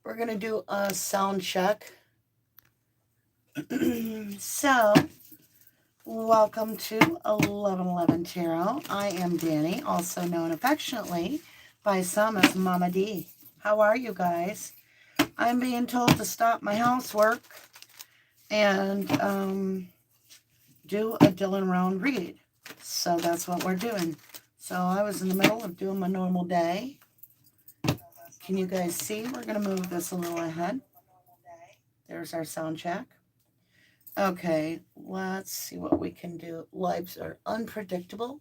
We're going to do a sound check. So, welcome to 1111 Tarot. I am Danny, also known affectionately by some as Mama D. How are you guys? I'm being told to stop my housework and do a Dylan round read. So that's what we're doing. So I was in the middle of doing my normal day. Can you guys see? We're going to move this a little ahead. There's our sound check. Okay, let's see what we can do. Lives are unpredictable,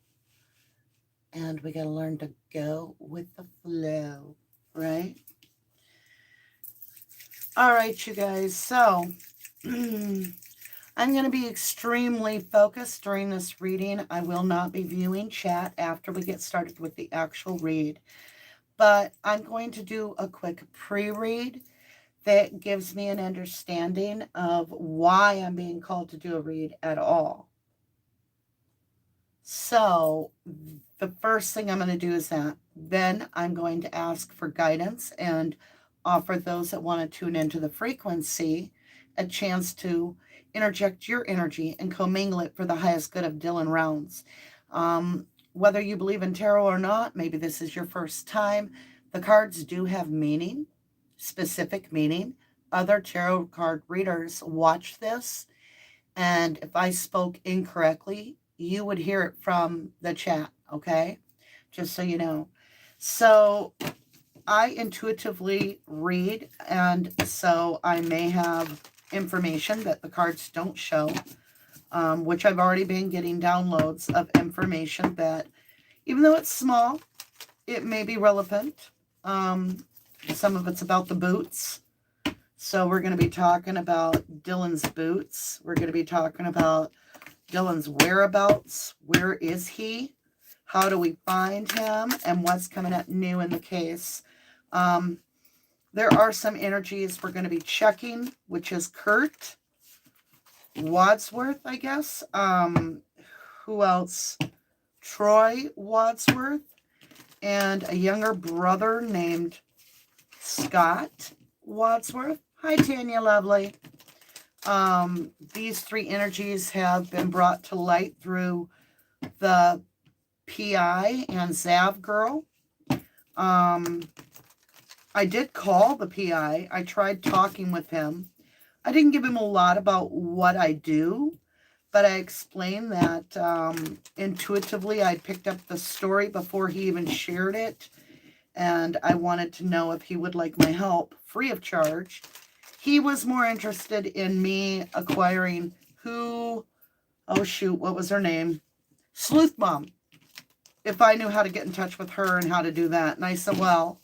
and we got to learn to go with the flow, right? All right, you guys, so I'm going to be extremely focused during this reading. I will not be viewing chat after we get started with the actual read, but I'm going to do a quick pre-read that gives me an understanding of why I'm being called to do a read at all. So the first thing I'm going to do is that. Then I'm going to ask for guidance and offer those that want to tune into the frequency a chance to interject your energy and commingle it for the highest good of Dylan rounds. Whether you believe in tarot or not, maybe this is your first time, the cards do have meaning. Specific meaning. Other tarot card readers watch this, and if I spoke incorrectly, you would hear it from the chat, okay? Just so you know. So I intuitively read, and so I may have information that the cards don't show, which I've already been getting downloads of information that, even though it's small, it may be relevant. Some of it's about the boots. So we're going to be talking about Dylan's boots. We're going to be talking about Dylan's whereabouts. Where is he? How do we find him? And what's coming up new in the case? There are some energies we're going to be checking, which is Kurt, Wadsworth, I guess. Who else? Troy Wadsworth, and a younger brother named Scott Wadsworth. Hi, Tanya Lovely. These three energies have been brought to light through the PI and Zav girl. I did call the PI. I tried talking with him. I didn't give him a lot about what I do, but I explained that intuitively I picked up the story before he even shared it. And I wanted to know if he would like my help free of charge. He was more interested in me acquiring what was her name? Sleuth Mom. If I knew how to get in touch with her and how to do that. And I said, well,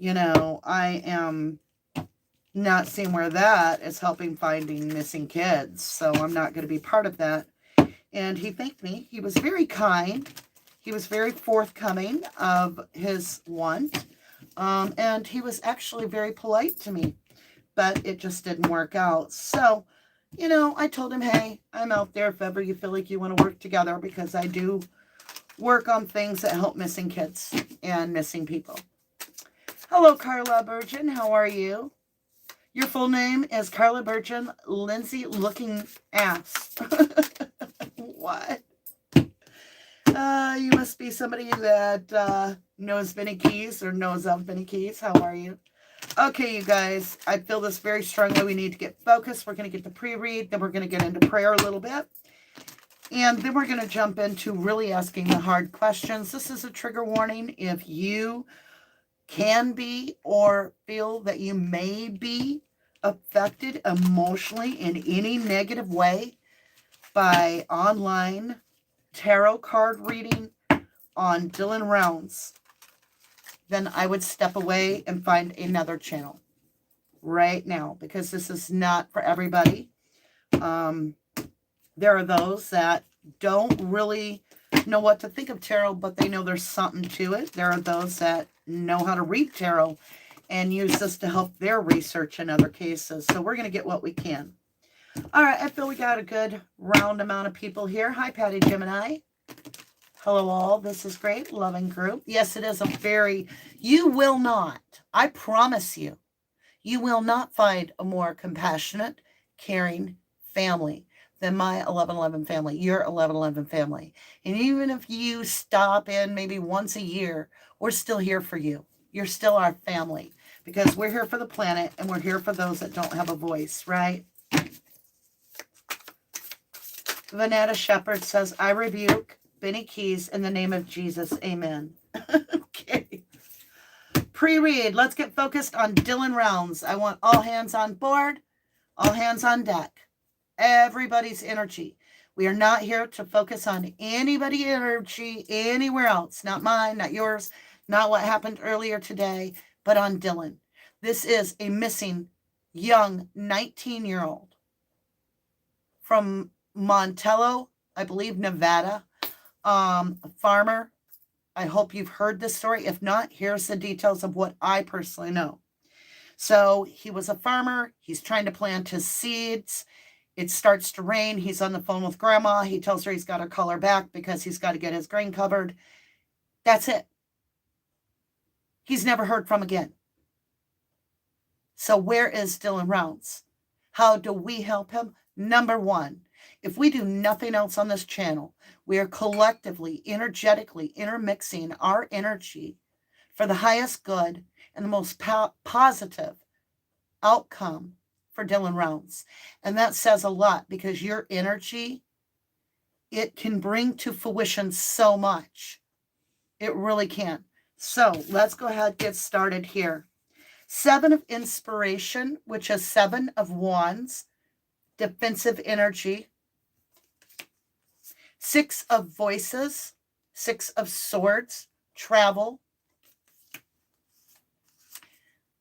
I am not seeing where that is helping finding missing kids. So I'm not going to be part of that. And he thanked me. He was very kind. He was very forthcoming of his want, and he was actually very polite to me, but it just didn't work out. So, I told him, hey, I'm out there if ever you feel like you want to work together, because I do work on things that help missing kids and missing people. Hello, Carla Burgeon. How are you? Your full name is Carla Burgeon, Lindsay Looking Ass. What? You must be somebody that knows Vinny Keys or knows of Vinny Keys. How are you? Okay, you guys, I feel this very strongly. We need to get focused. We're going to get the pre-read. Then we're going to get into prayer a little bit. And then we're going to jump into really asking the hard questions. This is a trigger warning. If you can be or feel that you may be affected emotionally in any negative way by online tarot card reading on Dylan rounds, then I would step away and find another channel right now, because this is not for everybody. There are those that don't really know what to think of tarot, but they know there's something to it. There are those that know how to read tarot and use this to help their research in other cases. So we're going to get what we can. All right, I feel we got a good round amount of people here. Hi, Patty Gemini. Hello, all. This is great. Loving group. Yes, it is a very... You will not. I promise you. You will not find a more compassionate, caring family than my 1111 family, your 1111 family. And even if you stop in maybe once a year, we're still here for you. You're still our family because we're here for the planet and we're here for those that don't have a voice, right? Vanetta Shepherd says, I rebuke Benny Keys in the name of Jesus. Amen. Okay. Pre-read. Let's get focused on Dylan Rounds. I want all hands on board, all hands on deck. Everybody's energy. We are not here to focus on anybody's energy anywhere else. Not mine, not yours, not what happened earlier today, but on Dylan. This is a missing young 19-year-old from Montello, I believe, Nevada, a farmer. I hope you've heard this story. If not, here's the details of what I personally know. So he was a farmer. He's trying to plant his seeds. It starts to rain. He's on the phone with grandma. He tells her he's got to call her back because he's got to get his grain covered. That's it. He's never heard from again. So where is Dylan Rounds? How do we help him? Number one, if we do nothing else on this channel, we are collectively, energetically intermixing our energy for the highest good and the most positive outcome for Dylan Rounds. And that says a lot because your energy, it can bring to fruition so much. It really can. So let's go ahead and get started here. 7 of Inspiration, which is 7 of Wands, defensive energy. 6 of Voices, 6 of Swords, travel.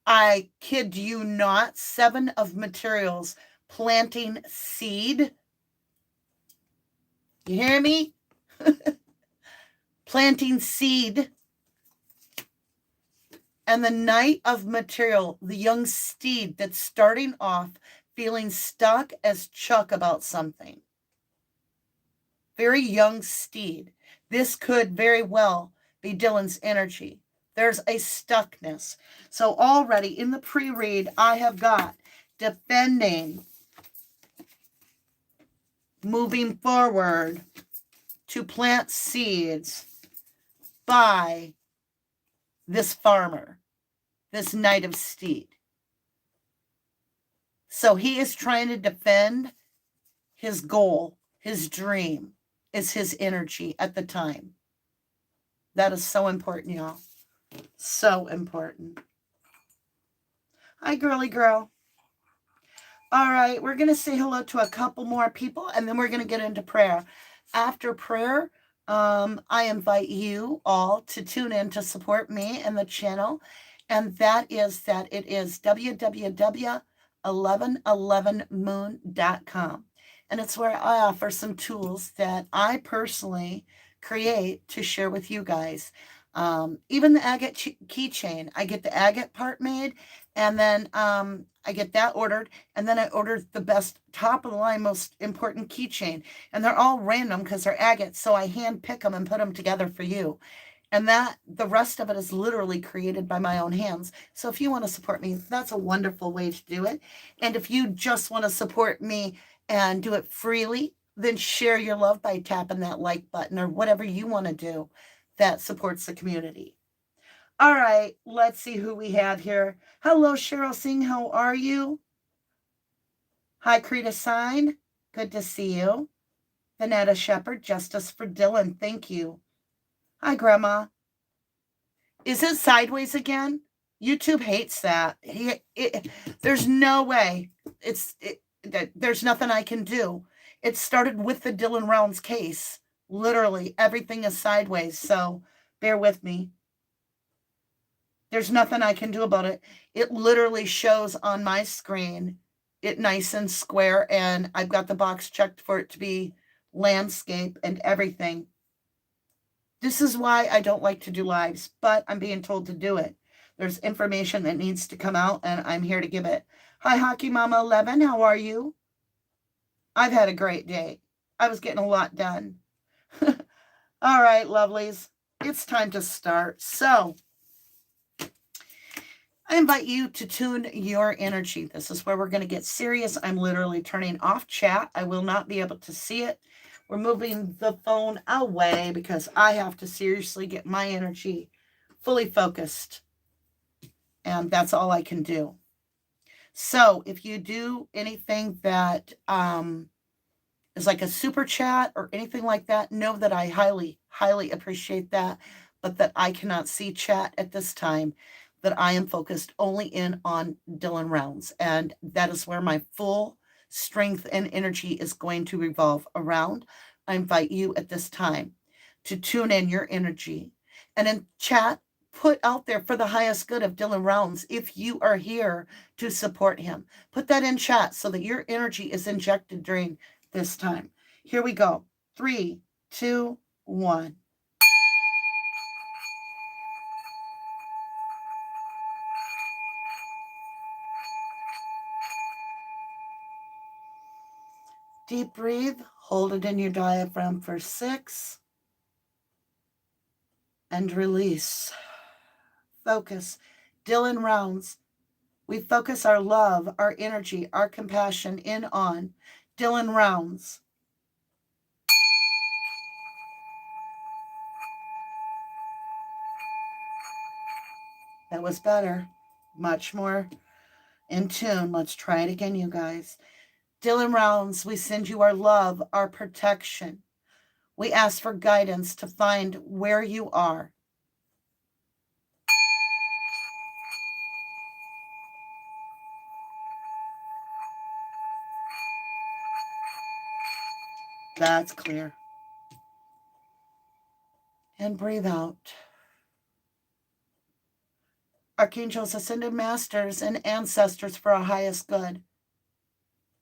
I kid you not, 7 of Materials, planting seed. You hear me? Planting seed. And the Knight of Material, the young steed that's starting off feeling stuck as Chuck about something. Very young steed. This could very well be Dylan's energy. There's a stuckness. So already in the pre-read, I have got defending, moving forward to plant seeds by this farmer, this Knight of Steed. So he is trying to defend his goal, his dream, is his energy at the time. That is so important, y'all. So important. Hi, girly girl. All right, we're going to say hello to a couple more people, and then we're going to get into prayer. After prayer, I invite you all to tune in to support me and the channel, and that is that it is www.1111moon.com, and it's where I offer some tools that I personally create to share with you guys. Even the agate keychain, I get the agate part made, and then I get that ordered, and then I ordered the best top of the line, most important keychain, and they're all random because they're agates, so I hand pick them and put them together for you. And that the rest of it is literally created by my own hands. So if you want to support me, that's a wonderful way to do it. And if you just want to support me and do it freely, then share your love by tapping that like button or whatever you want to do that supports the community. All right, let's see who we have here. Hello, Cheryl Singh. How are you? Hi, Krita Sign. Good to see you. Vanetta Shepherd, Justice for Dylan. Thank you. Hi, Grandma. Is it sideways again? YouTube hates that. There's no way. There's nothing I can do. It started with the Dylan Rounds case. Literally, everything is sideways, so bear with me. There's nothing I can do about it. It literally shows on my screen it nice and square, and I've got the box checked for it to be landscape and everything. This is why I don't like to do lives, but I'm being told to do it. There's information that needs to come out, and I'm here to give it. Hi, Hockey Mama 11. How are you? I've had a great day. I was getting a lot done. All right, lovelies. It's time to start. So, I I invite you to tune your energy. This is where we're going to get serious. I'm literally turning off chat. I will not be able to see it. We're moving the phone away because I have to seriously get my energy fully focused. And that's all I can do. So if you do anything that is like a super chat or anything like that, know that I highly, highly appreciate that, but that I cannot see chat at this time, that I am focused only in on Dylan rounds. And that is where my full strength and energy is going to revolve around. I invite you at this time to tune in your energy and in chat, put out there for the highest good of Dylan Rounds. If you are here to support him, put that in chat so that your energy is injected during this time. Here we go. 3, 2, 1. Deep breathe. Hold it in your diaphragm for 6. And release. Focus. Dylan Rounds. We focus our love, our energy, our compassion in on Dylan Rounds. That was better. Much more in tune. Let's try it again, you guys. Dylan Rounds, we send you our love, our protection. We ask for guidance to find where you are. That's clear. And breathe out. Archangels, ascended masters, and ancestors for our highest good.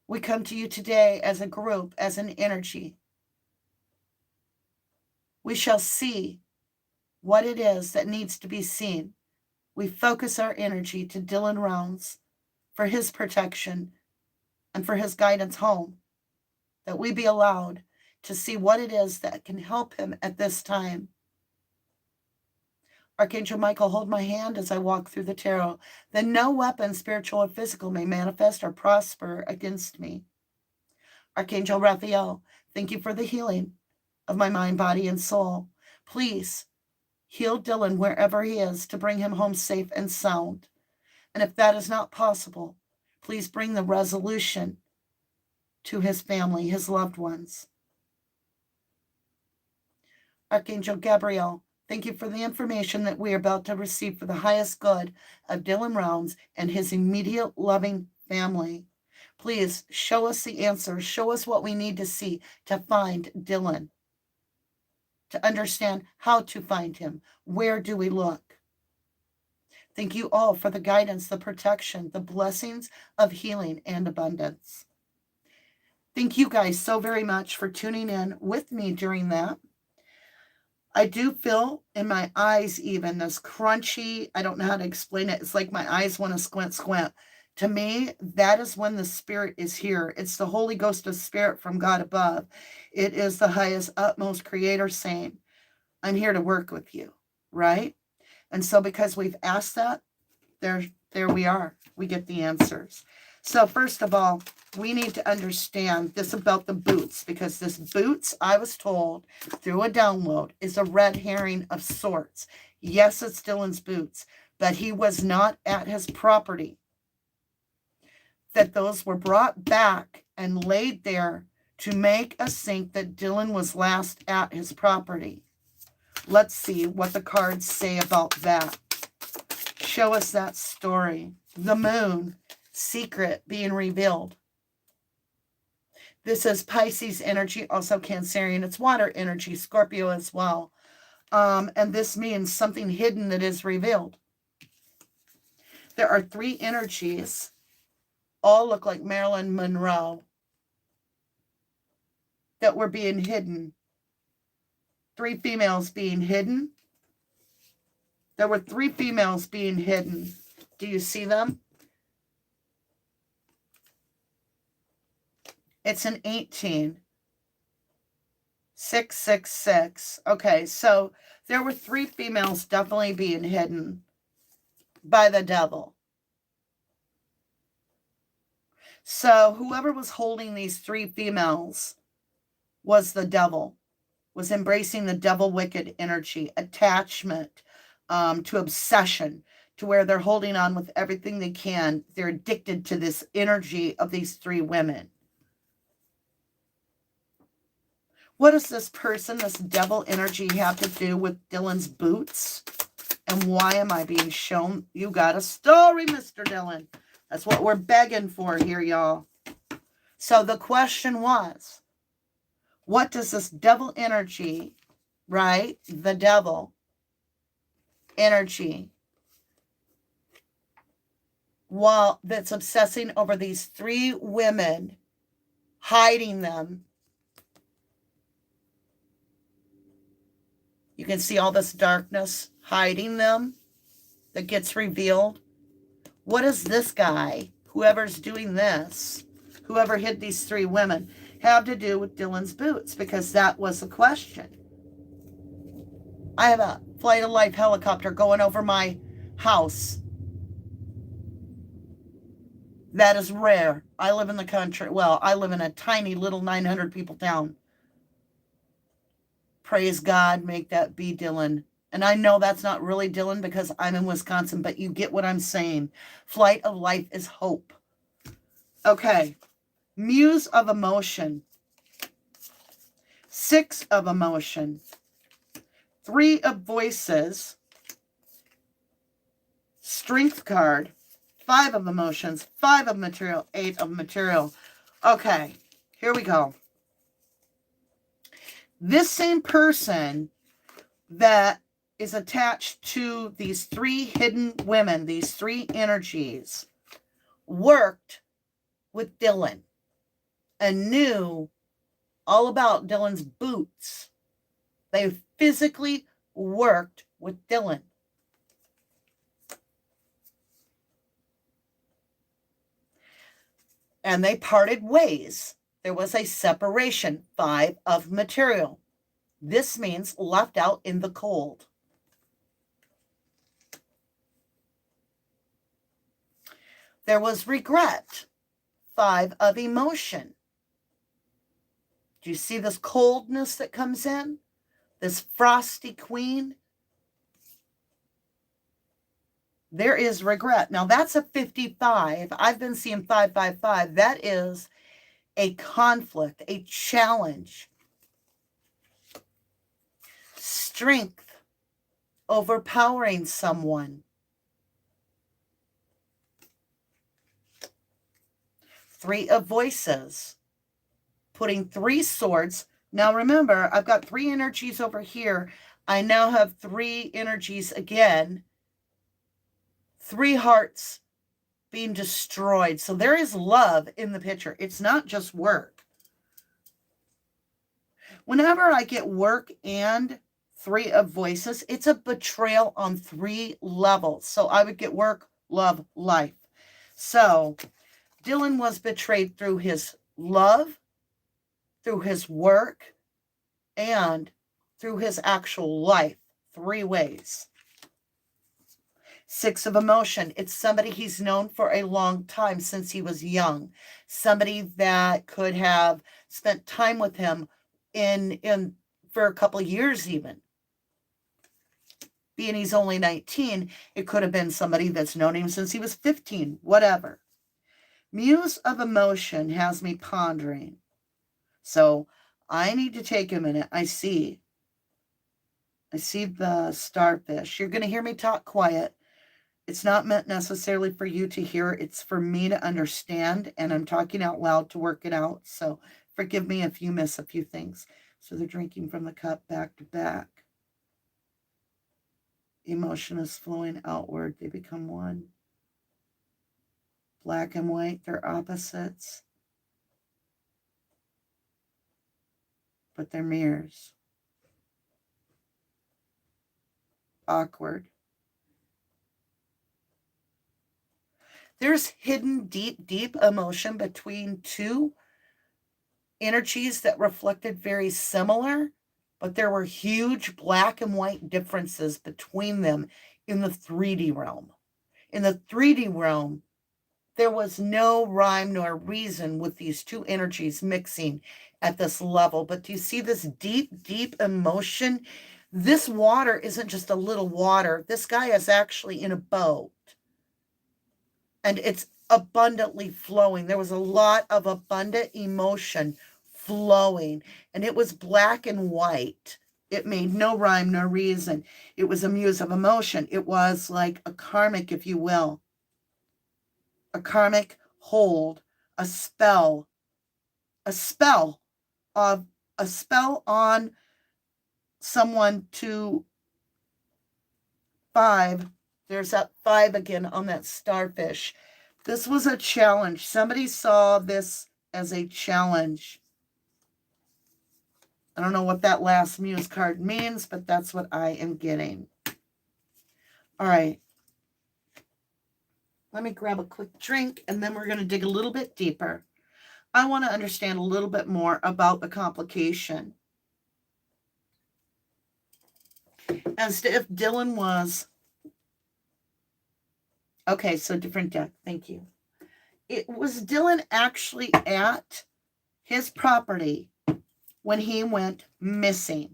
We come to you today as a group, as an energy. We shall see what it is that needs to be seen. We focus our energy to Dylan Rounds for his protection and for his guidance home, that we be allowed to see what it is that can help him at this time. Archangel Michael, hold my hand as I walk through the tarot. Then no weapon, spiritual or physical, may manifest or prosper against me. Archangel Raphael, thank you for the healing of my mind, body, and soul. Please heal Dylan wherever he is to bring him home safe and sound. And if that is not possible, please bring the resolution to his family, his loved ones. Archangel Gabriel, thank you for the information that we are about to receive for the highest good of Dylan Rounds and his immediate loving family. Please show us the answers. Show us what we need to see to find Dylan, to understand how to find him. Where do we look? Thank you all for the guidance, the protection, the blessings of healing and abundance. Thank you guys so very much for tuning in with me during that. I do feel in my eyes even this crunchy, I don't know how to explain it. It's like my eyes want to squint. To me, that is when the spirit is here. It's the Holy Ghost of Spirit from God above. It is the highest, utmost creator saying, I'm here to work with you, right? And so because we've asked that, there we are. We get the answers. So first of all, we need to understand this about the boots, because this boots, I was told through a download, is a red herring of sorts. Yes, it's Dylan's boots, but he was not at his property. That those were brought back and laid there to make us think that Dylan was last at his property. Let's see what the cards say about that. Show us that story. The moon, secret being revealed. This is Pisces energy, also Cancerian. It's water energy, Scorpio as well. And this means something hidden that is revealed. There are 3 energies. All look like Marilyn Monroe that were being hidden. 3 females being hidden. There were 3 females being hidden. Do you see them? It's an 18. 666. Okay, so there were 3 females definitely being hidden by the devil. So whoever was holding these three females was the devil, was embracing the devil wicked energy, attachment, to obsession, to where they're holding on with everything they can. They're addicted to this energy of these three women. What does this person, this devil energy, have to do with Dylan's boots? And why am I being shown? You got a story, Mr. Dylan. That's what we're begging for here, y'all. So the question was, what does this devil energy, right? The devil energy, while that's obsessing over these three women, hiding them. You can see all this darkness hiding them that gets revealed. What does this guy, whoever's doing this, whoever hid these three women, have to do with Dylan's boots? Because that was the question. I have a flight of life helicopter going over my house. That is rare. I live in the country. Well, I live in a tiny little 900 people town. Praise God, make that be Dylan. And I know that's not really Dylan because I'm in Wisconsin, but you get what I'm saying. Flight of life is hope. Okay. Muse of emotion. 6 of emotion. 3 of voices. Strength card. 5 of emotions. 5 of material. 8 of material. Okay. Here we go. This same person that is attached to these 3 hidden women, these 3 energies, worked with Dylan and knew all about Dylan's boots. They physically worked with Dylan. And they parted ways. There was a separation. 5 of material. This means left out in the cold. There was regret. 5 of emotion. Do you see this coldness that comes in? This frosty queen? There is regret. Now that's a 55. I've been seeing 555. That is a conflict, a challenge. Strength, overpowering someone. 3 of voices, putting 3 swords. Now remember, I've got 3 energies over here. I now have 3 energies again. 3 hearts being destroyed. So there is love in the picture. It's not just work. Whenever I get work and 3 of voices, it's a betrayal on 3 levels. So I would get work, love, life. So Dylan was betrayed through his love, through his work, and through his actual life. 3 ways. 6 of emotion. It's somebody he's known for a long time, since he was young. Somebody that could have spent time with him in for a couple of years even. Being he's only 19, it could have been somebody that's known him since he was 15, whatever. Muse of emotion has me pondering. So I need to take a minute. I see the starfish. You're going to hear me talk quiet. It's not meant necessarily for you to hear. It's for me to understand, and I'm talking out loud to work it out. So forgive me if you miss a few things. So they're drinking from the cup back to back. Emotion is flowing outward. They become one. Black and white, they're opposites. But they're mirrors. Awkward. There's hidden deep emotion between 2 energies that reflected very similar, but there were huge black and white differences between them in the 3D realm. In the 3D realm, There was no rhyme nor reason with these two energies mixing at this level. But do you see this deep, deep emotion? This water isn't just a little water. This guy is actually in a boat. And it's abundantly flowing. There was a lot of abundant emotion flowing. And it was black and white. It made no rhyme nor reason. It was a muse of emotion. It was like a karmic, if you will. A karmic hold, a spell on someone to 5. There's that 5 again on that starfish. This was a challenge. Somebody saw this as a challenge. I don't know what that last muse card means, but that's what I am getting. All right. Let me grab a quick drink, and then we're going to dig a little bit deeper. I want to understand a little bit more about the complication. As to if Dylan was... Okay, so different deck. Thank you. It was Dylan actually at his property when he went missing?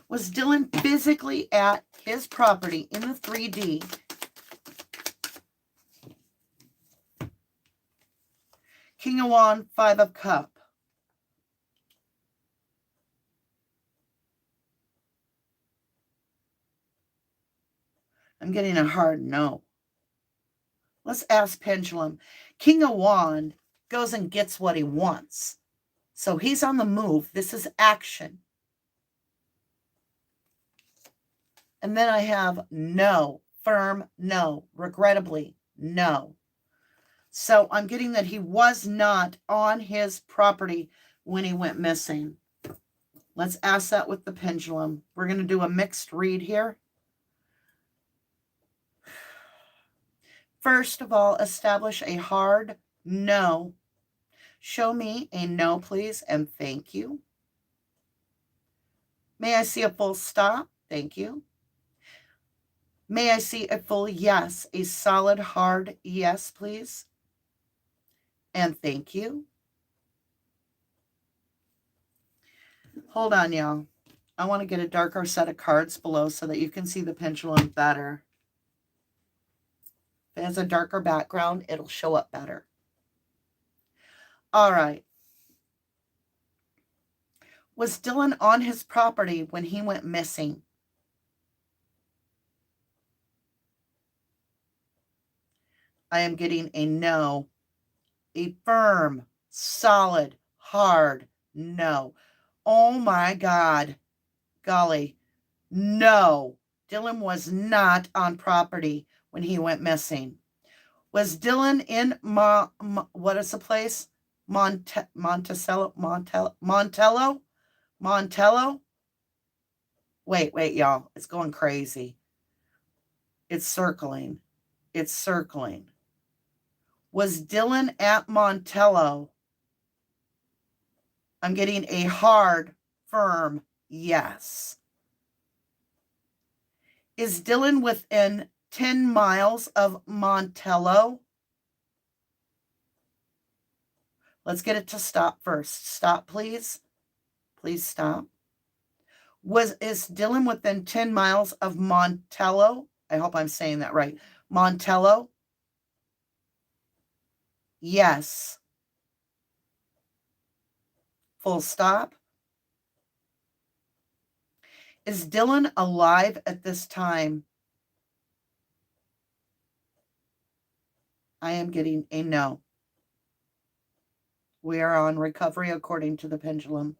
Was Dylan physically at his property in the 3D? King of Wands, 5 of Cups. I'm getting a hard no. Let's ask Pendulum. King of Wands goes and gets what he wants. So he's on the move. This is action. And then I have no, firm no, regrettably no. So I'm getting that he was not on his property when he went missing. Let's ask that with the Pendulum. We're going to do a mixed read here. First of all, establish a hard no. Show me a no, please, and thank you. May I see a full stop? Thank you. May I see a full yes, a solid, hard yes, please, and thank you. Hold on, y'all. I want to get a darker set of cards below so that you can see the Pendulum better. If it has a darker background, it'll show up better. All right. Was Dylan on his property when he went missing? I am getting a no. A firm, solid, hard no. Oh my God. Golly. No. Dylan was not on property when he went missing. Was Dylan in what is the place? Montello? Wait, y'all. It's going crazy. It's circling. It's circling. Was Dylan at Montello? I'm getting a hard, firm yes. Is Dylan within 10 miles of Montello? Let's get it to stop first. Stop, please. Please stop. Is Dylan within 10 miles of Montello? I hope I'm saying that right. Montello? Yes. Full stop. Is Dylan alive at this time? I am getting a no. We are on recovery according to the Pendulum.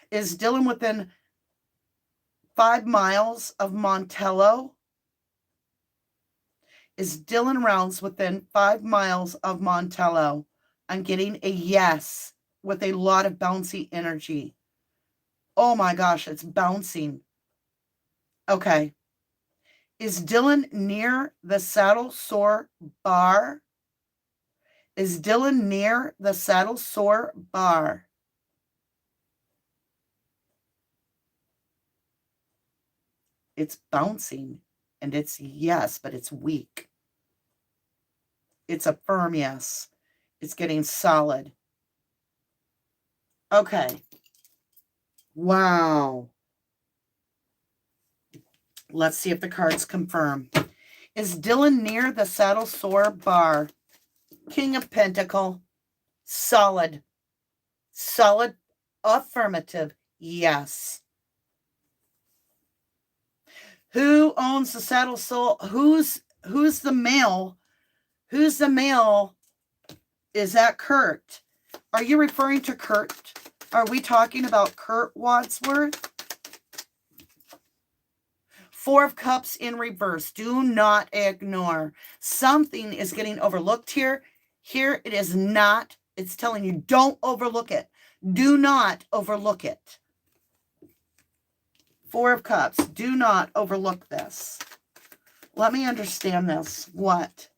Is Dylan within 5 miles of Montello? Is Dylan Rounds within 5 miles of Montello? I'm getting a yes with a lot of bouncy energy. Oh my gosh, it's bouncing. Okay. Is Dylan near the Saddle Sore Bar? Is Dylan near the Saddle Sore Bar? It's bouncing And it's yes, but it's weak. It's a firm yes. It's getting solid. Okay. Wow. Let's see if the cards confirm. Is Dylan near the saddle sore bar? King of Pentacle. Solid. Solid. Affirmative. Yes. Who owns the saddle soul? Who's the male? Who's the male? Is that Kurt? Are you referring to Kurt? Are we talking about Kurt Wadsworth? Four of Cups in reverse. Do not ignore. Something is getting overlooked here. Here it is not. It's telling you don't overlook it. Do not overlook it. Four of Cups. Do not overlook this. Let me understand this. What?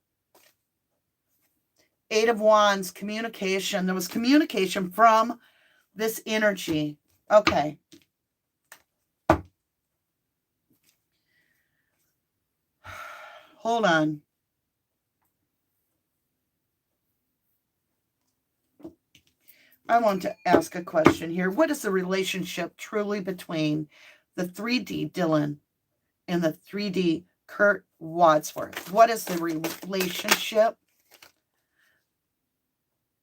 Eight of Wands, communication. There was communication from this energy. Okay. Hold on. I want to ask a question here. What is the relationship truly between the 3D Dylan and the 3D Kurt Wadsworth? What is the relationship?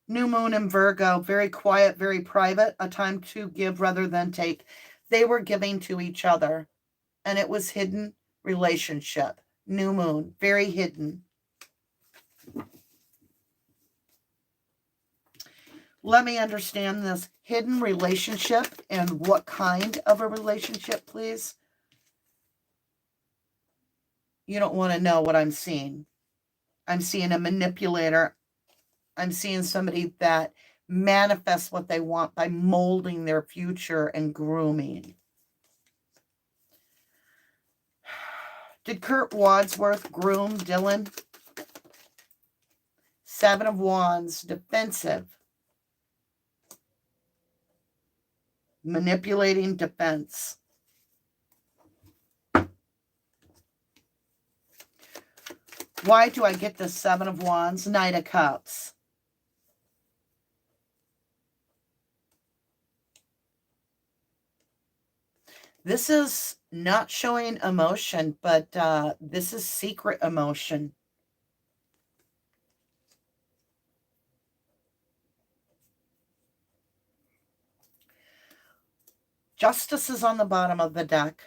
New moon in Virgo, very quiet, very private, a time to give rather than take. They were giving to each other, and it was hidden relationship. New moon, very hidden. Let me understand this hidden relationship and what kind of a relationship, please. You don't want to know what I'm seeing. I'm seeing a manipulator. I'm seeing somebody that manifests what they want by molding their future and grooming. Did Kurt Wadsworth groom Dylan? Seven of Wands, defensive. Manipulating defense. Why do I get the Seven of Wands? Knight of Cups. This is not showing emotion, but this is secret emotion. Justice is on the bottom of the deck.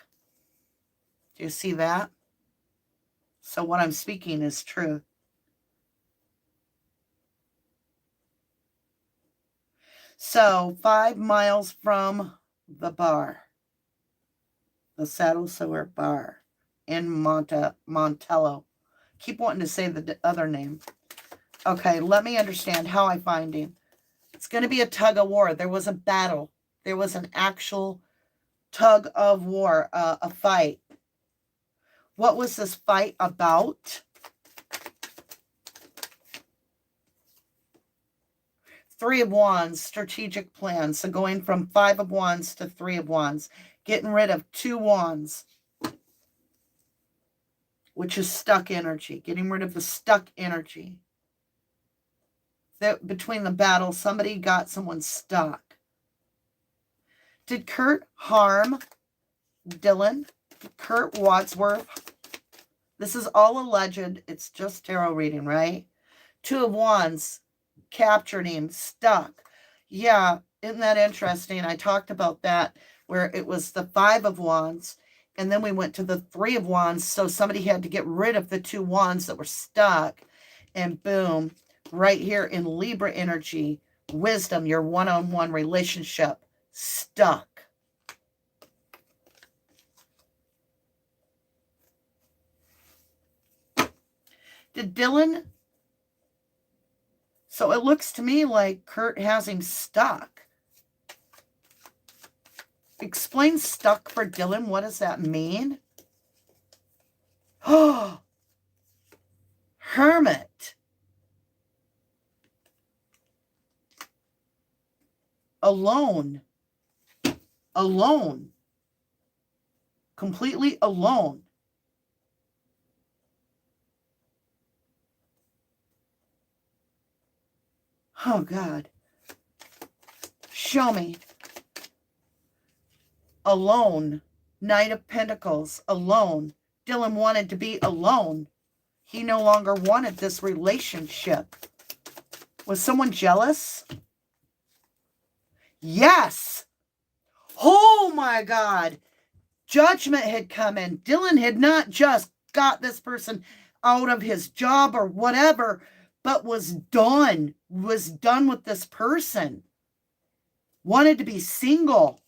Do you see that? So what I'm speaking is truth. So 5 miles from the bar. The Saddle Sewer Bar in Montello. Keep wanting to say the other name. Okay, let me understand how I find him. It's going to be a tug of war. There was a battle. There was an actual tug of war, a fight. What was this fight about? Three of Wands, strategic plan. So going from 5 of Wands to 3 of Wands. Getting rid of 2 Wands, which is stuck energy. Getting rid of the stuck energy. That between the battle, somebody got someone stuck. Did Kurt harm Dylan? Kurt Wadsworth? This is all alleged. It's just tarot reading, right? 2 of Wands captured him, stuck. Yeah, isn't that interesting? I talked about that, where it was the 5 of Wands, and then we went to the 3 of Wands, so somebody had to get rid of the 2 Wands that were stuck, and boom, right here in Libra energy, wisdom, your one-on-one relationship, stuck. Did Dylan... So it looks to me like Kurt has him stuck. Explain stuck for Dylan. What does that mean? Oh, Hermit. Alone. Alone. Completely alone. Oh, God. Show me. Alone. Knight of Pentacles. Alone. Dylan wanted to be alone. He no longer wanted this relationship. Was someone jealous? Yes. Oh, my God. Judgment had come in. Dylan had not just got this person out of his job or whatever, but was done with this person. Wanted to be single.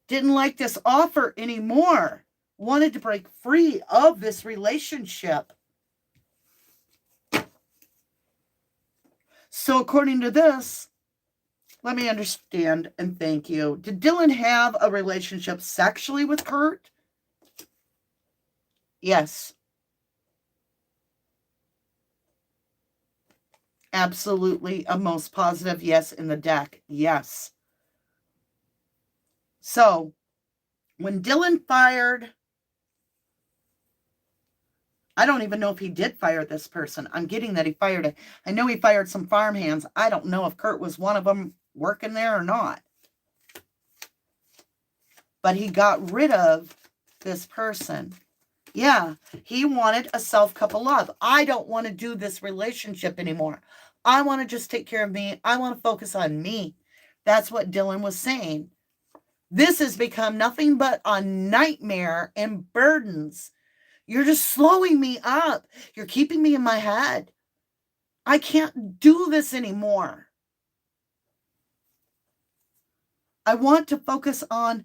Didn't like this offer anymore. Wanted to break free of this relationship. So according to this, let me understand and thank you. Did Dylan have a relationship sexually with Kurt? Yes. Absolutely a most positive yes in the deck. Yes. So, when Dylan fired, I don't even know if he did fire this person. I'm getting that he fired it. I know he fired some farmhands. I don't know if Kurt was one of them working there or not. But he got rid of this person. Yeah, he wanted a self-couple love. I don't want to do this relationship anymore. I want to just take care of me. I want to focus on me. That's what Dylan was saying. This has become nothing but a nightmare and burdens. You're just slowing me up. You're keeping me in my head. I can't do this anymore. I want to focus on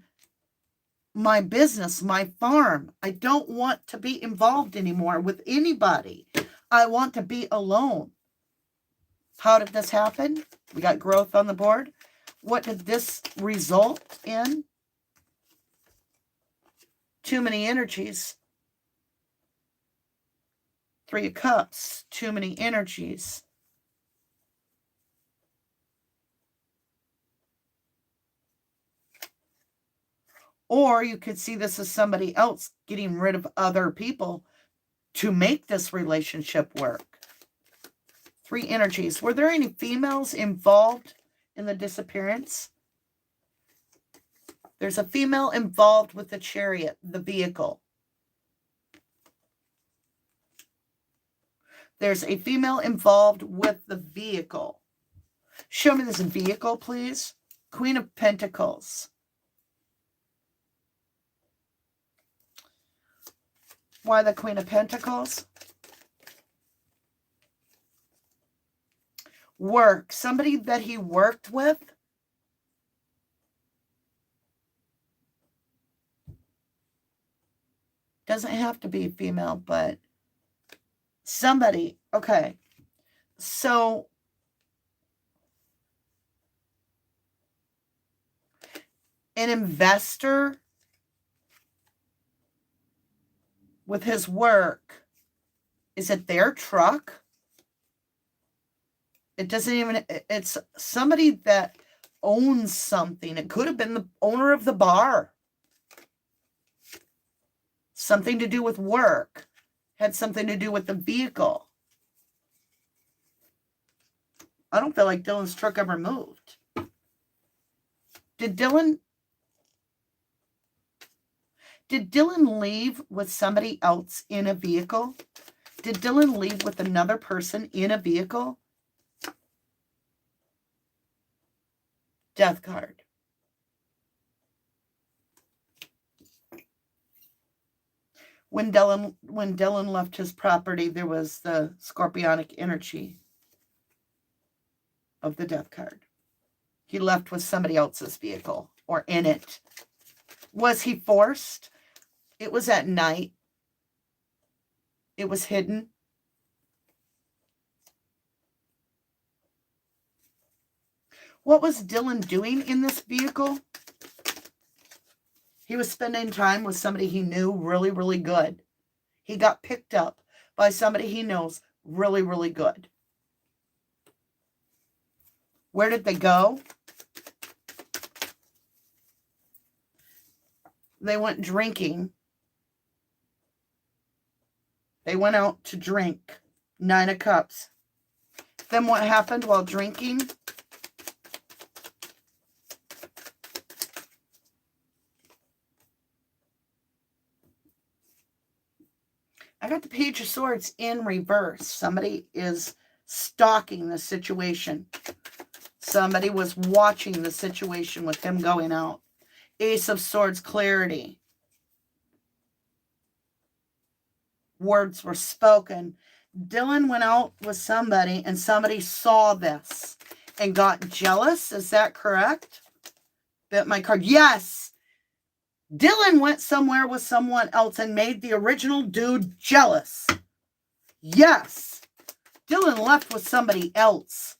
my business, my farm. I don't want to be involved anymore with anybody. I want to be alone. How did this happen? We got growth on the board. What did this result in? Too many energies. 3 of Cups. Too many energies. Or you could see this as somebody else getting rid of other people to make this relationship work. 3 energies. Were there any females involved in the disappearance? There's a female involved with the chariot, the vehicle. There's a female involved with the vehicle. Show me this vehicle, please. Queen of Pentacles. Why the Queen of Pentacles? Work. Somebody that he worked with. Doesn't have to be female, but somebody. Okay. So an investor with his work, is it their truck? It doesn't even, it's somebody that owns something. It could have been the owner of the bar. Something to do with work. Had something to do with the vehicle. I don't feel like Dylan's truck ever moved. Did Dylan leave with somebody else in a vehicle? Did Dylan leave with another person in a vehicle? Death card. When Dylan left his property, there was the scorpionic energy of the death card. He left with somebody else's vehicle or in it. Was he forced? It was at night. It was hidden. What was Dylan doing in this vehicle? He was spending time with somebody he knew really, really good. He got picked up by somebody he knows really, really good. Where did they go? They went drinking. They went out to drink. 9 of Cups. Then what happened while drinking? I got the Page of Swords in reverse. Somebody is stalking the situation. Somebody was watching the situation with him going out. Ace of Swords, clarity. Words were spoken. Dylan went out with somebody and somebody saw this and got jealous. Is that correct? Bit my card. Yes. Dylan went somewhere with someone else and made the original dude jealous. Yes. Dylan left with somebody else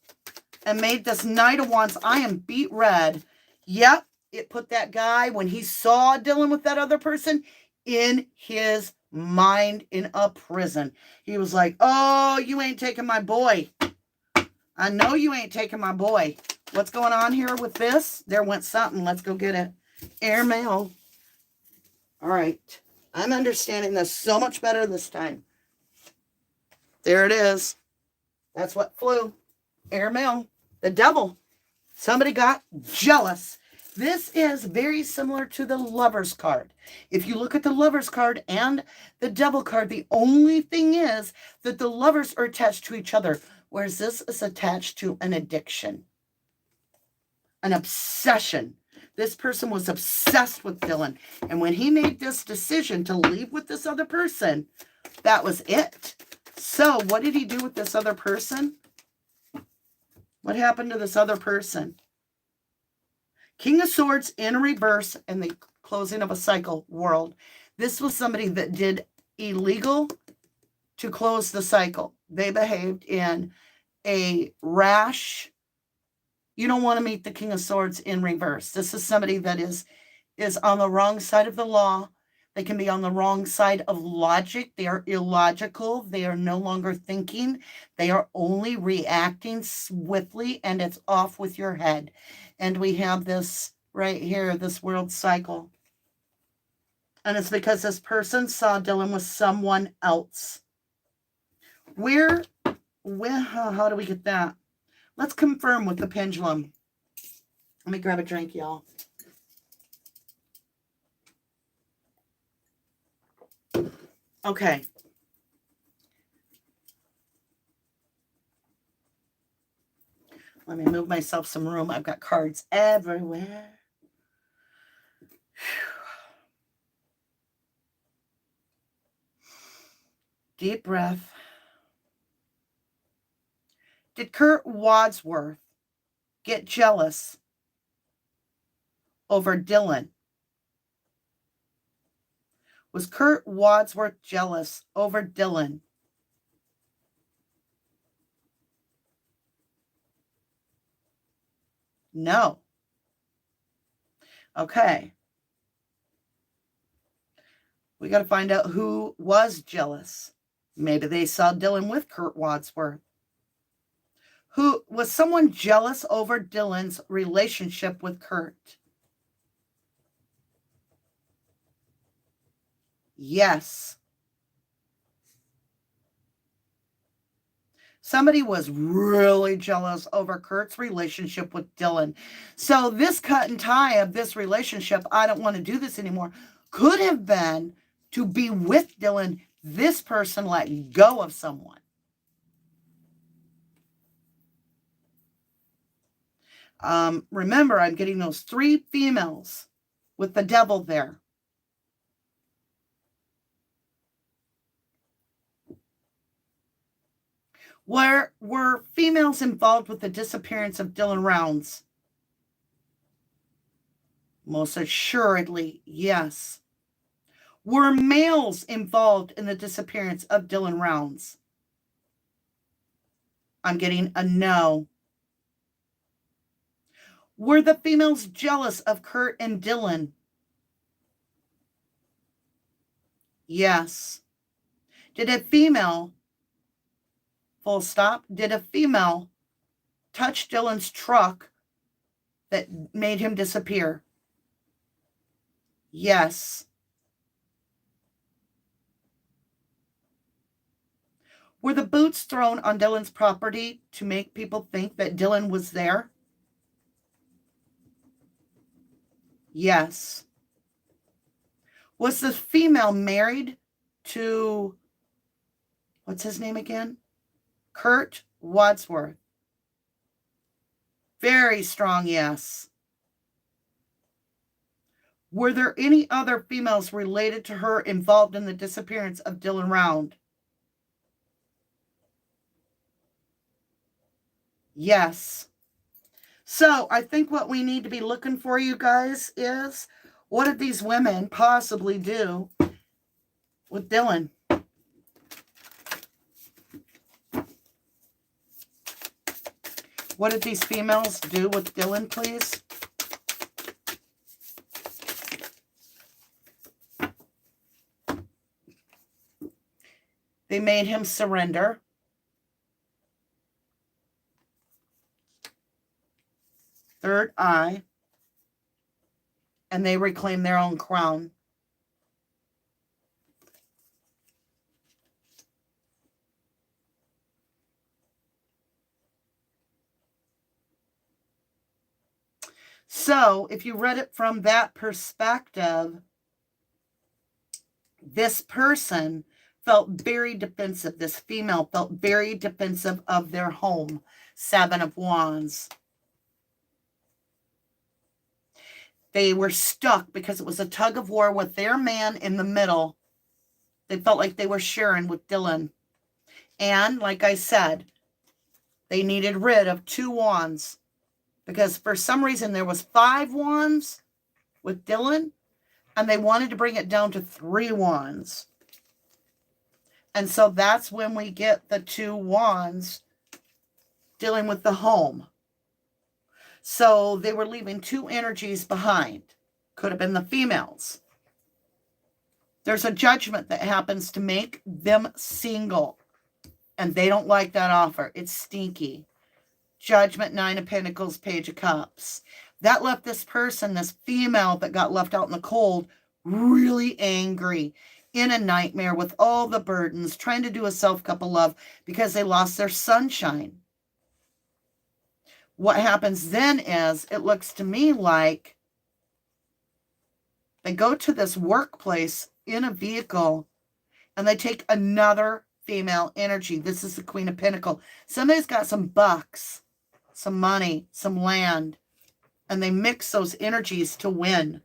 and made this Knight of Wands. I am beat red. Yep. It put that guy, when he saw Dylan with that other person, in his mind in a prison. He was like, oh, you ain't taking my boy. I know you ain't taking my boy. What's going on here with this? There went something. Let's go get it. Airmail. All right. I'm understanding this so much better this time. There it is. That's what flew. Airmail. The devil. Somebody got jealous. This is very similar to the Lover's card. If you look at the Lover's card and the Devil card, the only thing is that the lovers are attached to each other, whereas this is attached to an addiction, an obsession. This person was obsessed with Dylan. And when he made this decision to leave with this other person, that was it. So what did he do with this other person? What happened to this other person? King of Swords in reverse and the closing of a cycle world. This was somebody that did illegal to close the cycle. They behaved in a rash. You don't want to meet the King of Swords in reverse. This is somebody that is on the wrong side of the law. They can be on the wrong side of logic. They are illogical. They are no longer thinking. They are only reacting swiftly, and it's off with your head. And we have this right here, this world cycle. And it's because this person saw Dylan with someone else. How do we get that? Let's confirm with the pendulum. Let me grab a drink, y'all. Okay. Let me move myself some room. I've got cards everywhere. Deep breath. Did Kurt Wadsworth get jealous over Dylan? Was Kurt Wadsworth jealous over Dylan? No. Okay. We got to find out who was jealous. Maybe they saw Dylan with Kurt Wadsworth. Who was someone jealous over Dylan's relationship with Kurt? Yes. Somebody was really jealous over Kurt's relationship with Dylan. So this cut and tie of this relationship, I don't want to do this anymore, could have been to be with Dylan. This person let go of someone. Remember, I'm getting those 3 females with the devil there. Were females involved with the disappearance of Dylan Rounds? Most assuredly, yes. Were males involved in the disappearance of Dylan Rounds? I'm getting a no. Were the females jealous of Kurt and Dylan? Yes. Did a female, full stop, did a female touch Dylan's truck that made him disappear? Yes. Were the boots thrown on Dylan's property to make people think that Dylan was there? Yes. Was the female married to, what's his name again? Kurt Wadsworth. Very strong yes. Were there any other females related to her involved in the disappearance of Dylan Round? Yes. So I think what we need to be looking for, you guys, is what did these women possibly do with Dylan? What did these females do with Dylan, please? They made him surrender. Third eye. And they reclaim their own crown. So, if you read it from that perspective, this person felt very defensive. This female felt very defensive of their home. Seven of Wands. They were stuck because it was a tug of war with their man in the middle. They felt like they were sharing with Dylan. And, like I said, they needed rid of 2 wands. Because for some reason there was 5 wands with Dylan. And they wanted to bring it down to 3 wands. And so that's when we get the 2 wands dealing with the home. So they were leaving 2 energies behind. Could have been the females. There's a judgment that happens to make them single. And they don't like that offer. It's stinky. Judgment, 9 of Pentacles, Page of Cups. That left this person, this female that got left out in the cold, really angry, in a nightmare with all the burdens, trying to do a self-cup of love because they lost their sunshine. What happens then is, it looks to me like they go to this workplace in a vehicle and they take another female energy. This is the Queen of Pentacles. Somebody's got some bucks, some money, some land, and they mix those energies to win.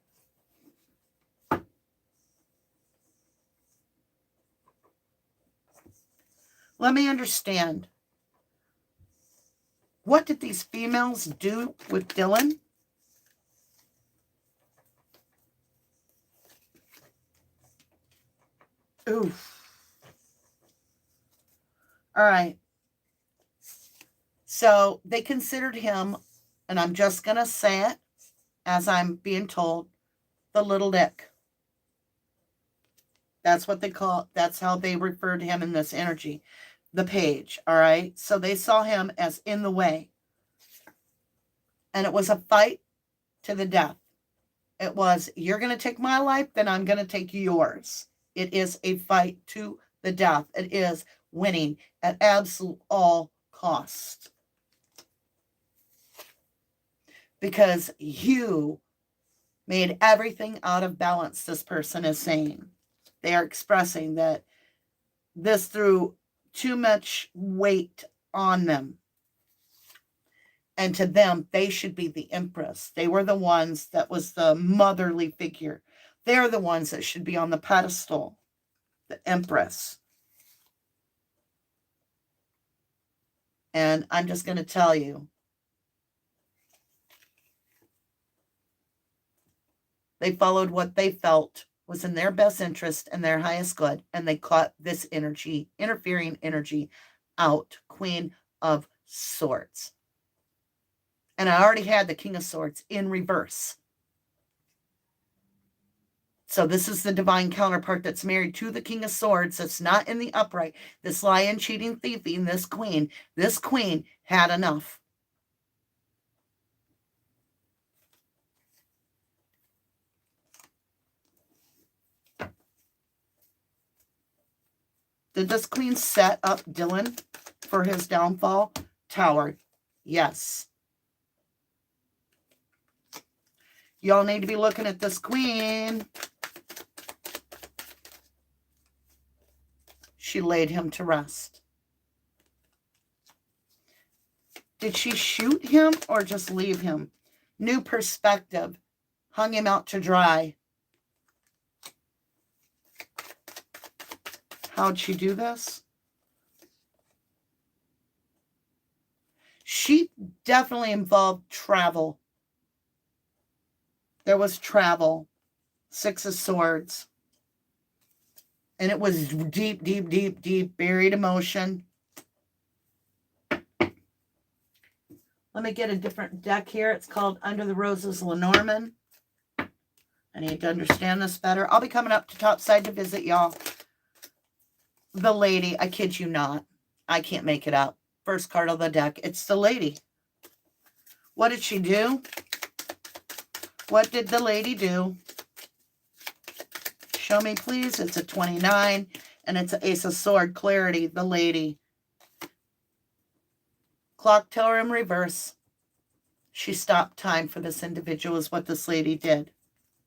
Let me understand. What did these females do with Dylan? Oof. All right. So they considered him, and I'm just going to say it as I'm being told, the little dick. That's what they call it. That's how they refer to him in this energy. The page, all right? So they saw him as in the way. And it was a fight to the death. It was, you're going to take my life, then I'm going to take yours. It is a fight to the death. It is winning at absolute all cost. Because you made everything out of balance, this person is saying. They are expressing that this threw too much weight on them. And to them, they should be the empress. They were the ones that was the motherly figure. They're the ones that should be on the pedestal. The empress. And I'm just going to tell you. They followed what they felt was in their best interest and their highest good. And they caught this energy, interfering energy out. Queen of Swords. And I already had the King of Swords in reverse. So this is the divine counterpart that's married to the King of Swords. That's not in the upright. This lying, cheating, thieving, this queen had enough. Did this queen set up Dylan for his downfall? Tower. Yes. Y'all need to be looking at this queen. She laid him to rest. Did she shoot him or just leave him? New perspective. Hung him out to dry. How'd she do this? She definitely involved travel. There was travel. 6 of Swords. And it was deep, deep, deep, deep buried emotion. Let me get a different deck here. It's called Under the Roses, Lenormand. I need to understand this better. I'll be coming up to Topside to visit y'all. The lady, I kid you not. I can't make it up. First card of the deck. It's the lady. What did she do? What did the lady do? Show me, please. It's a 29, and it's an Ace of Sword. Clarity, the lady. Clock tower in reverse. She stopped time for this individual is what this lady did.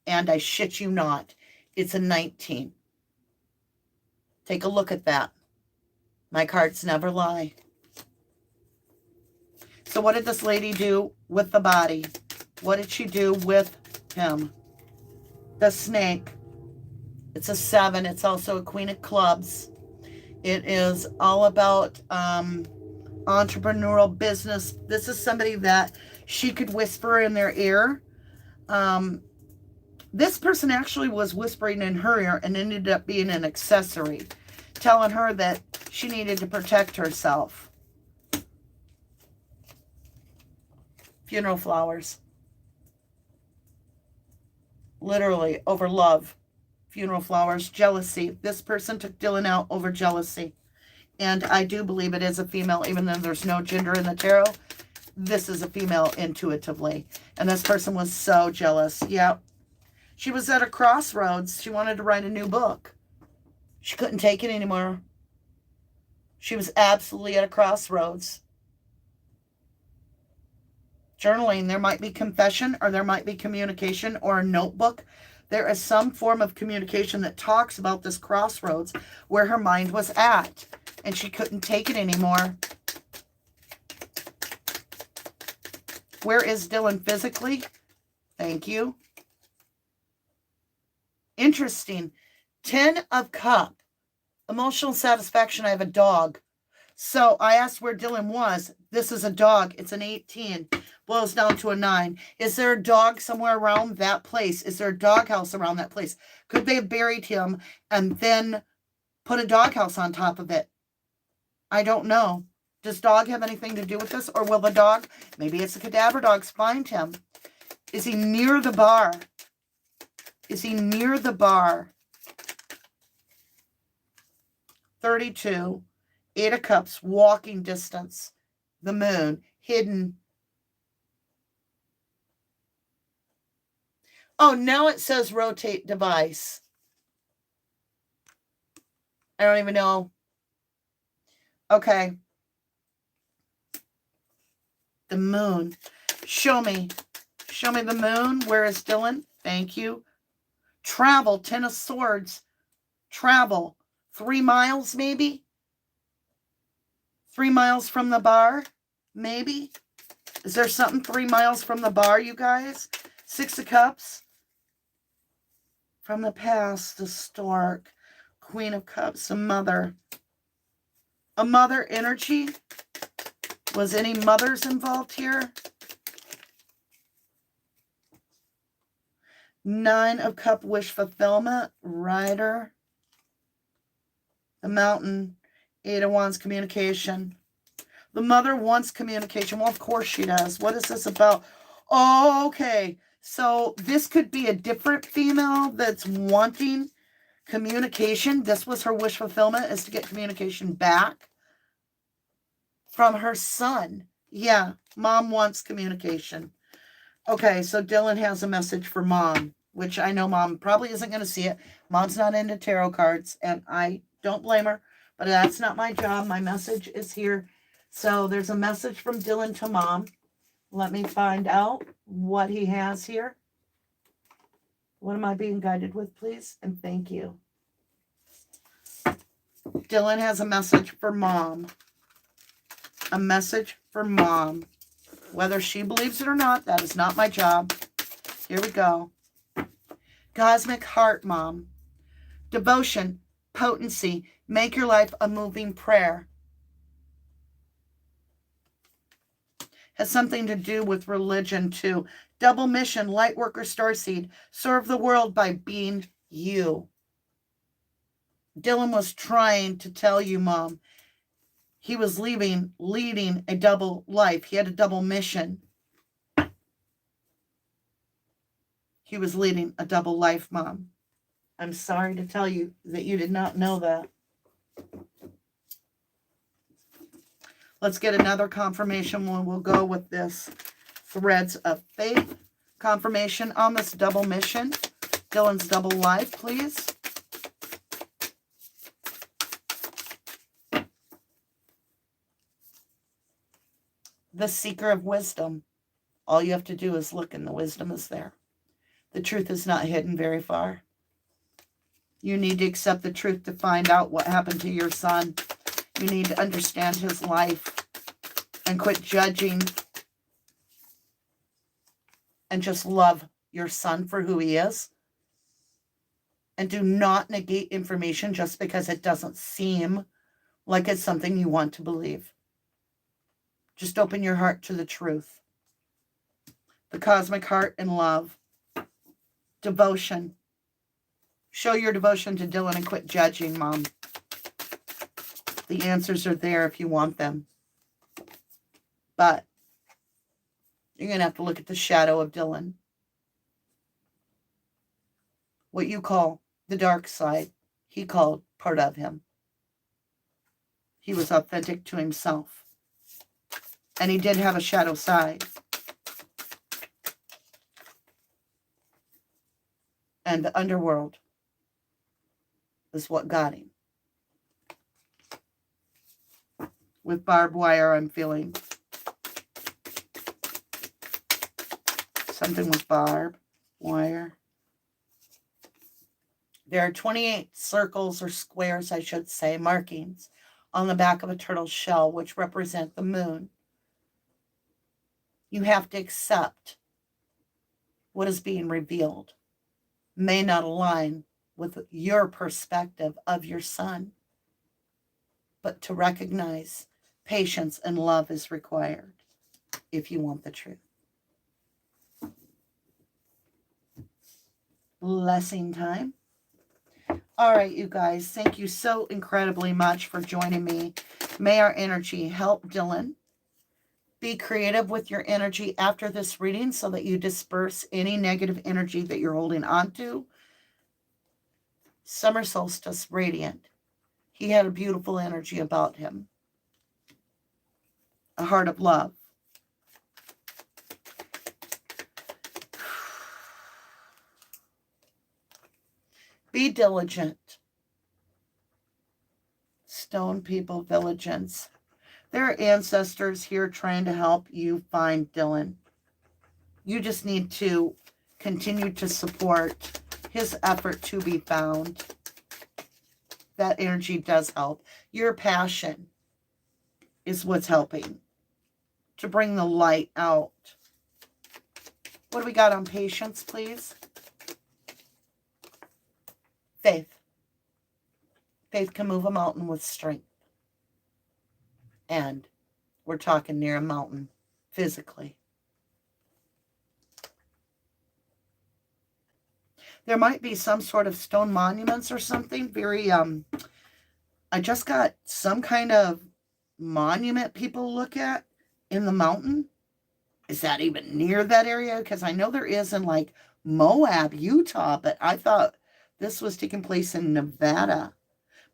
And I shit you not, it's a 19. Take a look at that. My cards never lie. So what did this lady do with the body? What did she do with him? The snake. It's a 7. It's also a Queen of Clubs. It is all about entrepreneurial business. This is somebody that she could whisper in their ear. This person actually was whispering in her ear and ended up being an accessory, telling her that she needed to protect herself. Funeral flowers. Literally, over love. Funeral flowers. Jealousy. This person took Dylan out over jealousy. And I do believe it is a female, even though there's no gender in the tarot. This is a female intuitively. And this person was so jealous. Yep. She was at a crossroads. She wanted to write a new book. She couldn't take it anymore. She was absolutely at a crossroads. Journaling, there might be confession or there might be communication or a notebook. There is some form of communication that talks about this crossroads where her mind was at and she couldn't take it anymore. Where is Dylan physically? Thank you. Interesting. 10 of Cup. Emotional satisfaction. I have a dog. So I asked where Dylan was. This is a dog. It's an 18. Boils down to a 9. Is there a dog somewhere around that place? Is there a doghouse around that place? Could they have buried him and then put a doghouse on top of it? I don't know. Does dog have anything to do with this? Or will the dog, maybe it's the cadaver dogs, find him? Is he near the bar? Is he near the bar? 32. 8 of Cups, walking distance. The moon, hidden. Oh, now it says rotate device. I don't even know. Okay. The moon. Show me. Show me the moon. Where is Dylan? Thank you. Travel. 10 of Swords. Travel. 3 miles, maybe? 3 miles from the bar? Maybe? Is there something 3 miles from the bar, you guys? 6 of Cups. From the past, the stork. Queen of Cups, a mother. A mother energy? Was any mothers involved here? 9 of Cup, wish fulfillment. Rider. The mountain. 8 of Wands, communication. The mother wants communication. Well, of course she does. What is this about? Oh, okay. So this could be a different female that's wanting communication. This was her wish fulfillment, is to get communication back from her son. Yeah, mom wants communication. Okay, so Dylan has a message for mom, which I know mom probably isn't going to see it. Mom's not into tarot cards, and I don't blame her. But that's not my job. My message is here. So there's a message from Dylan to Mom. Let me find out what he has here. What am I being guided with, please? And thank you. Dylan has a message for Mom. A message for Mom. Whether she believes it or not, that is not my job. Here we go. Cosmic Heart, Mom. Devotion, potency, make your life a moving prayer. Has something to do with religion too. Double mission, light worker, starseed. Serve the world by being you. Dylan was trying to tell you, Mom, he was leading a double life. He had a double mission. He was leading a double life, Mom. I'm sorry to tell you that you did not know that. Let's get another confirmation when we'll go with this threads of faith. Confirmation on this double mission. Dylan's double life, please. The seeker of wisdom. All you have to do is look and the wisdom is there. The truth is not hidden very far. You need to accept the truth to find out what happened to your son. You need to understand his life and quit judging and just love your son for who he is. And do not negate information just because it doesn't seem like it's something you want to believe. Just open your heart to the truth. The cosmic heart and love. Devotion. Show your devotion to Dylan and quit judging, Mom. The answers are there if you want them. But you're going to have to look at the shadow of Dylan. What you call the dark side, he called part of him. He was authentic to himself. And he did have a shadow side. And the underworld is what got him. With barbed wire, I'm feeling something with barbed wire. There are 28 circles or squares, I should say, markings on the back of a turtle shell, which represent the moon. You have to accept what is being revealed. May not align with your perspective of your son, but to recognize patience and love is required if you want the truth. Blessing time. All right, you guys, thank you so incredibly much for joining me. May our energy help Dylan. Be creative with your energy after this reading so that you disperse any negative energy that you're holding on to. Summer solstice, radiant. He had a beautiful energy about him. A heart of love. Be diligent. Stone people, diligence. There are ancestors here trying to help you find Dylan. You just need to continue to support his effort to be found. That energy does help. Your passion is what's helping to bring the light out. What do we got on patience, please? Faith. Faith can move a mountain with strength. And we're talking near a mountain, physically. There might be some sort of stone monuments or something. I just got some kind of monument people look at in the mountain. Is that even near that area? Because I know there is in like Moab, Utah, but I thought this was taking place in Nevada.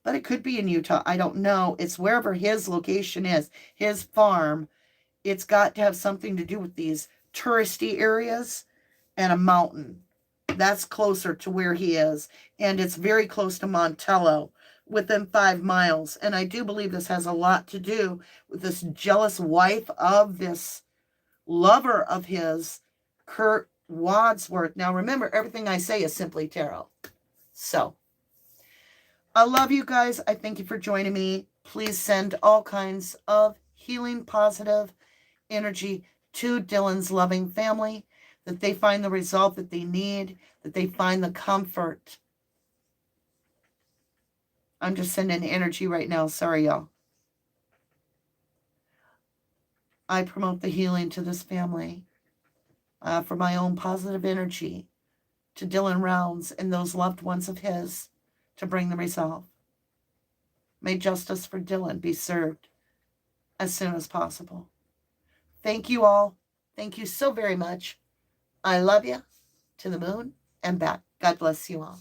But it could be in Utah. I don't know. It's wherever his location is, his farm. It's got to have something to do with these touristy areas and a mountain. That's closer to where he is. And it's very close to Montello, within 5 miles. And I do believe this has a lot to do with this jealous wife of this lover of his, Kurt Wadsworth. Now, remember, everything I say is simply tarot. So, I love you guys. I thank you for joining me. Please send all kinds of healing, positive energy to Dylan's loving family, that they find the result that they need, that they find the comfort. I'm just sending energy right now. Sorry, y'all. I promote the healing to this family for my own positive energy to Dylan Rounds and those loved ones of his to bring the resolve. May justice for Dylan be served as soon as possible. Thank you all. Thank you so very much. I love you to the moon and back. God bless you all.